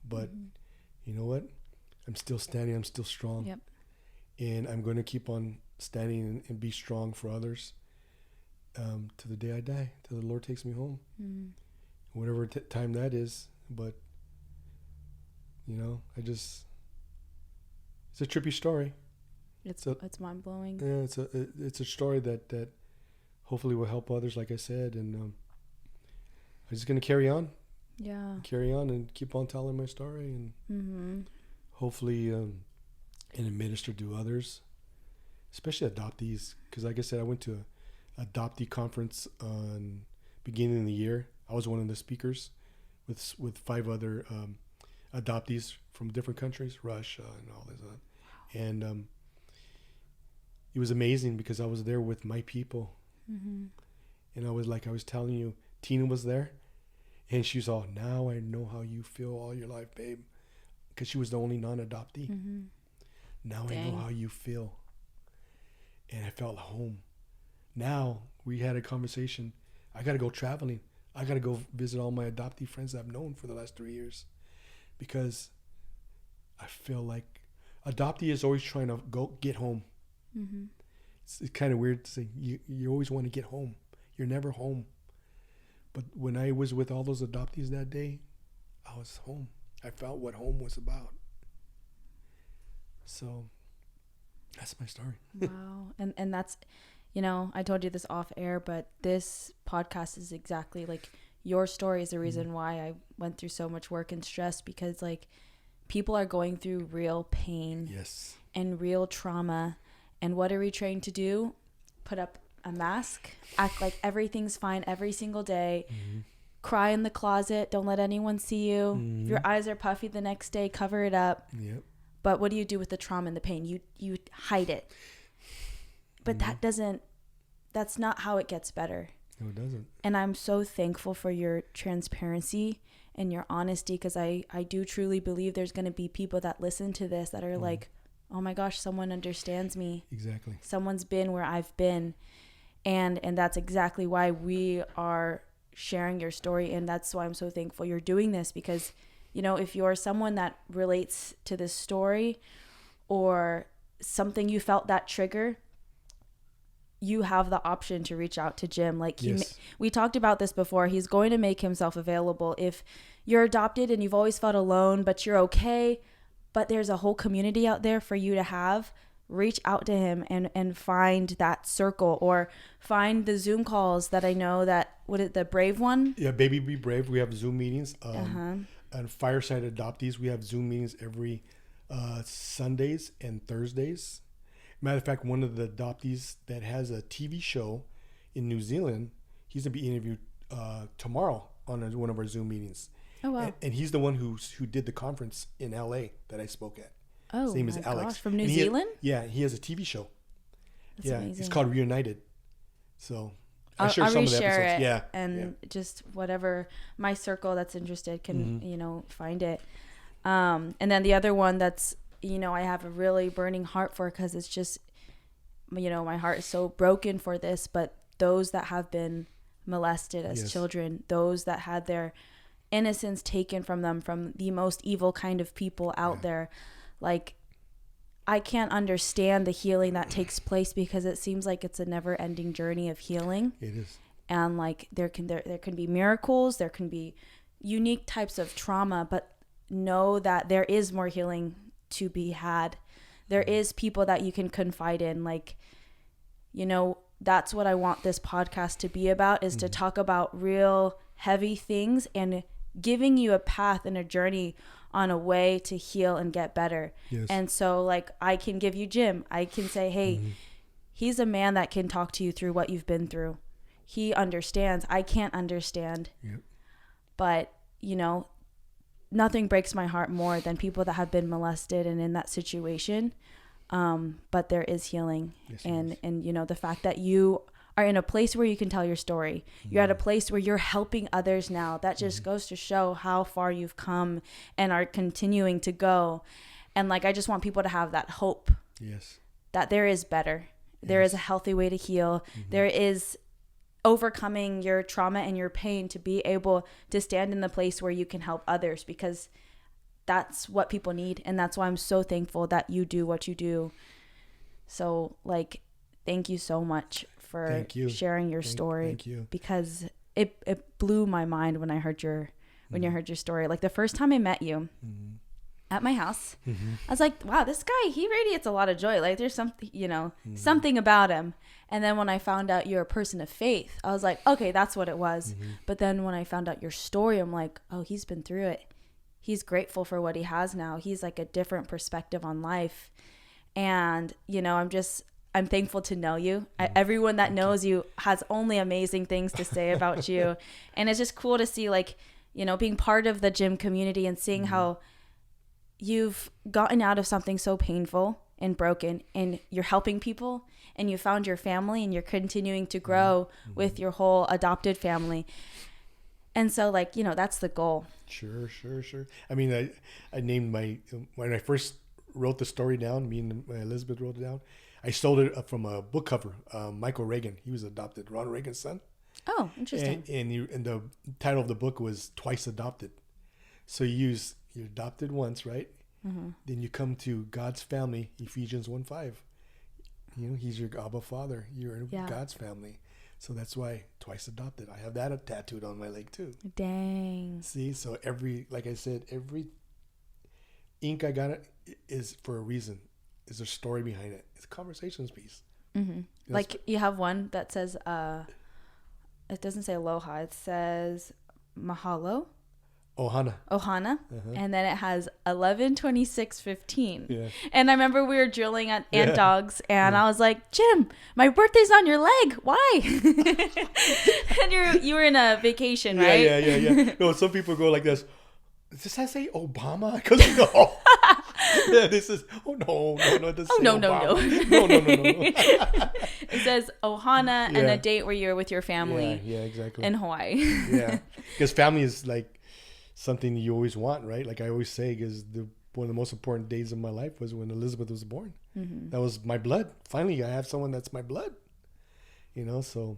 But you know what? I'm still standing. I'm still strong. Yep. And I'm going to keep on standing and be strong for others to the day I die, till the Lord takes me home. Whatever time that is. But, you know, it's a trippy story. It's mind-blowing. Yeah, it's a story that hopefully will help others, like I said. And I'm just going to carry on. Yeah. Carry on and keep on telling my story. And hopefully and minister to others, especially adoptees. Because like I said, I went to a adoptee conference on beginning of the year. I was one of the speakers with 5 other adoptees from different countries, Russia and all this. And it was amazing because I was there with my people. And I was telling you, Tina was there. And she's all, now I know how you feel all your life, babe. Because she was the only non-adoptee. Now I know how you feel. And I felt home. Now we had a conversation. I got to go traveling. I got to go visit all my adoptee friends I've known for the last 3 years. Because I feel like adoptee is always trying to go get home. It's kind of weird to say. You always want to get home. You're never home. But when I was with all those adoptees that day, I was home. I felt what home was about. So that's my story. Wow. And that's, you know, I told you this off air, but this podcast is exactly like your story is the reason why I went through so much work and stress, because like people are going through real pain and real trauma. And what are we trained to do? Put up a mask, act like everything's fine every single day, cry in the closet, don't let anyone see you. If your eyes are puffy the next day, cover it up. But what do you do with the trauma and the pain? You hide it. But that's not how it gets better. No, it doesn't. And I'm so thankful for your transparency and your honesty, because I do truly believe there's going to be people that listen to this that are like, oh my gosh, someone understands me. Exactly. Someone's been where I've been. And that's exactly why we are sharing your story. And that's why I'm so thankful you're doing this, because, you know, if you're someone that relates to this story or something you felt that trigger, you have the option to reach out to Jim. Like we talked about this before. He's going to make himself available. If you're adopted and you've always felt alone, but you're okay, but there's a whole community out there for you to have, reach out to him and find that circle, or find the Zoom calls that I know that, the Brave one? Yeah, Baby Be Brave. We have Zoom meetings. And Fireside Adoptees, we have Zoom meetings every Sundays and Thursdays. Matter of fact, one of the adoptees that has a TV show in New Zealand, he's going to be interviewed tomorrow on one of our Zoom meetings. Oh, wow. And he's the one who did the conference in LA that I spoke at. Oh, his name is my Alex. gosh, from New Zealand? He has a TV show. That's amazing. It's called Reunited. So I'll share some of the reshare episodes. it. And just whatever my circle that's interested can, find it. And then the other one that's, I have a really burning heart for, because it's just, my heart is so broken for this, but those that have been molested as children, those that had their innocence taken from them, from the most evil kind of people out there. Like, I can't understand the healing that takes place, because it seems like it's a never ending journey of healing. It is. And like there can be miracles, there can be unique types of trauma, but know that there is more healing to be had. There is people that you can confide in. Like, you know, that's what I want this podcast to be about, is to talk about real heavy things and giving you a path and a journey on a way to heal and get better. Yes. And so like I can give you Jim. I can say, hey, he's a man that can talk to you through what you've been through. He understands. I can't understand. Yep. But, you know, nothing breaks my heart more than people that have been molested and in that situation. But there is healing. Yes, and you know, the fact that you are in a place where you can tell your story. You're at a place where you're helping others now. That just goes to show how far you've come and are continuing to go. And like, I just want people to have that hope. Yes. That there is better. There is a healthy way to heal. There is overcoming your trauma and your pain to be able to stand in the place where you can help others, because that's what people need. And that's why I'm so thankful that you do what you do. So like, thank you so much for sharing your story. Thank you. Because it blew my mind when I heard your you heard your story. Like the first time I met you at my house, I was like, wow, this guy, he radiates a lot of joy. Like there's something, you know, something about him. And then when I found out you're a person of faith, I was like, okay, that's what it was. But then when I found out your story, I'm like, oh, he's been through it. He's grateful for what he has now. He's like a different perspective on life. And, you know, I'm thankful to know you. Everyone that knows you has only amazing things to say about you. And it's just cool to see, like, you know, being part of the gym community and seeing how you've gotten out of something so painful and broken, and you're helping people, and you found your family, and you're continuing to grow with your whole adopted family. And so, like, you know, that's the goal. Sure. I mean, I named when I first wrote the story down, me and Elizabeth wrote it down, I stole it from a book cover. Michael Reagan, he was adopted, Ronald Reagan's son. Oh, interesting. And the title of the book was Twice Adopted. So you're adopted once, right? Then you come to God's family, Ephesians 1:5. You know, he's your Abba Father. You're in God's family. So that's why twice adopted. I have that tattooed on my leg too. Dang. See, so like I said, every ink I got is for a reason. Is a story behind it. It's a conversations piece. Like you have one that says, it doesn't say aloha. It says mahalo. Ohana. And then it has 11/26/15. Yeah. And I remember we were drilling at Ant Dogs, and I was like, Jim, my birthday's on your leg. Why? And you were in a vacation, right? Yeah. No, some people go like this. Does that say Obama? Because no. This is no. It doesn't say no. Obama. No. It says Ohana and a date where you're with your family. Yeah, exactly. In Hawaii. Yeah, because family is like something you always want, right? Like I always say, because one of the most important days of my life was when Elizabeth was born. That was my blood. Finally, I have someone that's my blood. You know, so,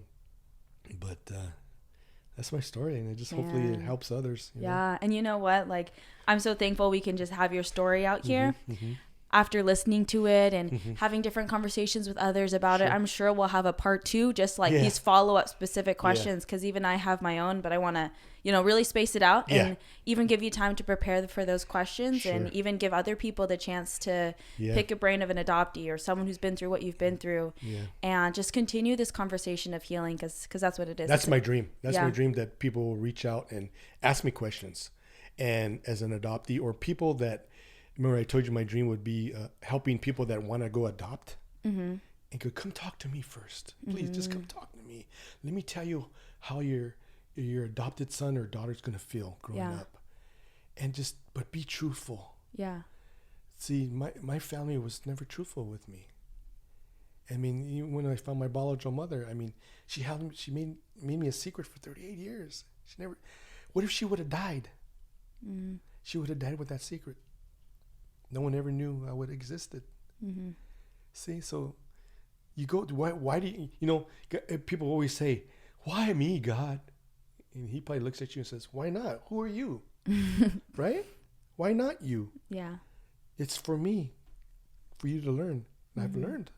but that's my story, and hopefully it helps others. You know? And you know what? Like, I'm so thankful we can just have your story out here. After listening to it and having different conversations with others about it, I'm sure we'll have a part 2, just like these follow-up specific questions, because even I have my own, but I want to, you know, really space it out and even give you time to prepare for those questions and even give other people the chance to pick a brain of an adoptee or someone who's been through what you've been through and just continue this conversation of healing, because that's what it is. That's my dream. That's my dream, that people will reach out and ask me questions. And as an adoptee, or people that, remember I told you my dream would be helping people that want to go adopt and go, come talk to me first. Please just come talk to me. Let me tell you how your adopted son or daughter is going to feel growing up. And but be truthful. Yeah. See, my family was never truthful with me. I mean, even when I found my biological mother, I mean, she made me a secret for 38 years. What if she would have died? She would have died with that secret. No one ever knew I would existed. See, so you go, why do you know, people always say, why me, God? And he probably looks at you and says, why not? Who are you? Right? Why not you? Yeah. It's for me, for you to learn. And I've learned.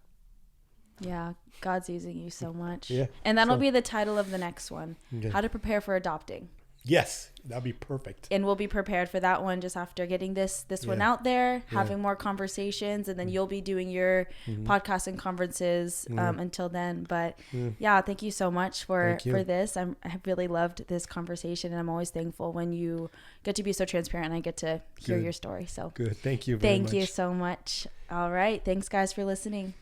Yeah. God's using you so much. Yeah. And that'll be the title of the next one. Okay. How to prepare for adopting. Yes, that'd be perfect. And we'll be prepared for that one just after getting this one out there, having more conversations, and then you'll be doing your podcasts and conferences until then. But thank you so much for this. I really loved this conversation, and I'm always thankful when you get to be so transparent and I get to hear your story. So good. Thank you very much. Thank you so much. All right. Thanks, guys, for listening.